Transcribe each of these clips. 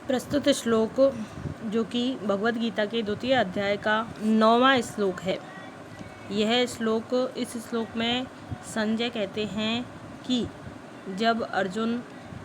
प्रस्तुत श्लोक जो कि भगवद गीता के 2वें अध्याय का 9वां श्लोक है। यह श्लोक इस श्लोक में संजय कहते हैं कि जब अर्जुन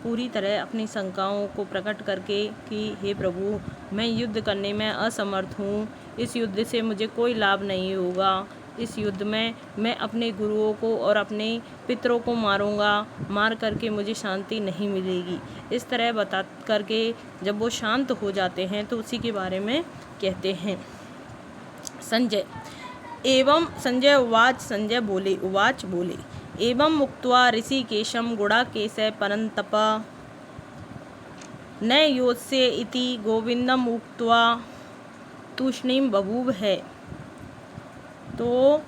पूरी तरह अपनी शंकाओं को प्रकट करके कि हे प्रभु, मैं युद्ध करने में असमर्थ हूँ, इस युद्ध से मुझे कोई लाभ नहीं होगा, इस युद्ध में मैं अपने गुरुओं को और अपने पितरों को मारूंगा, मार करके मुझे शांति नहीं मिलेगी, इस तरह बता करके जब वो शांत हो जाते हैं तो उसी के बारे में कहते हैं। संजय एवं संजय उवाच संजय बोले उवाच बोले एवं मुक्त्वा ऋषिकेशं गुडाकेशः परन्तप न योत्स्य इति गोविंदम उक्त्वा तूष्णीम बभूव है। तो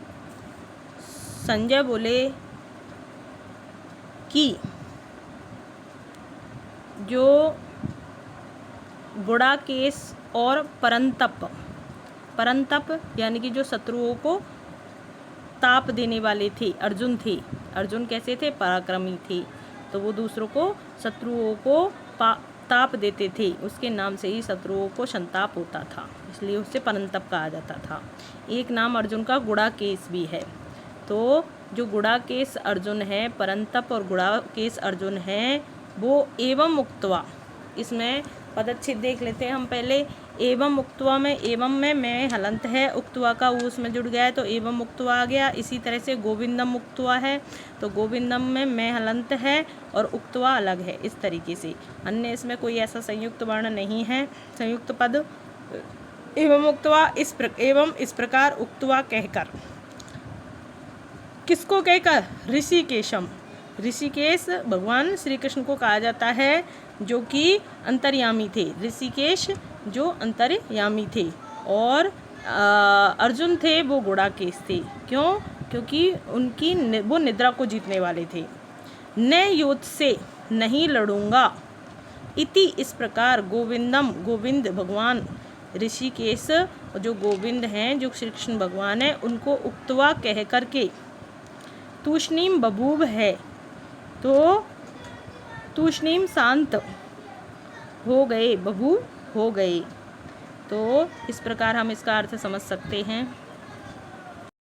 संजय बोले कि जो गुडाकेश और परंतप यानी कि जो शत्रुओं को ताप देने वाले थे, अर्जुन थे। अर्जुन कैसे थे? पराक्रमी थे, तो वो दूसरों को शत्रुओं को ताप देते थे, उसके नाम से ही शत्रुओं को संताप होता था, इसलिए उससे परंतप कहा जाता था। एक नाम अर्जुन का गुडाकेश भी है। तो जो गुडाकेश अर्जुन है, परंतप और गुडाकेश अर्जुन है, वो एवं मुक्त्वा, इसमें पदच्छेद देख लेते हैं हम पहले। एवं मुक्त्वा में एवं में मैं हलंत है, उक्त्वा का ऊ उसमें जुड़ गया है तो एवं मुक्त्वा आ गया। इसी तरह से गोविंदम मुक्त्वा है तो गोविंदम में मैं हलंत है और उक्त्वा अलग है, इस तरीके से। अन्य इसमें कोई ऐसा संयुक्त वर्ण नहीं है, संयुक्त पद। एवं मुक्त्वा एवं इस प्रकार उक्त्वा कहकर, किसको कहकर? ऋषिकेशम, ऋषिकेश भगवान श्री कृष्ण को कहा जाता है जो कि अंतर्यामी थे। ऋषिकेश जो अंतर्यामी थे और अर्जुन थे वो गुडाकेश थे। क्यों? क्योंकि वो निद्रा को जीतने वाले थे। न युद्ध से नहीं लड़ूंगा, इति इस प्रकार गोविंदम, गोविंद भगवान ऋषिकेश जो गोविंद हैं, जो श्री कृष्ण भगवान हैं, उनको उक्त्वा कह करके तूष्णीम बभूव है, तो तूष्णीम शांत हो गए, बभूव हो गए। तो इस प्रकार हम इसका अर्थ समझ सकते हैं।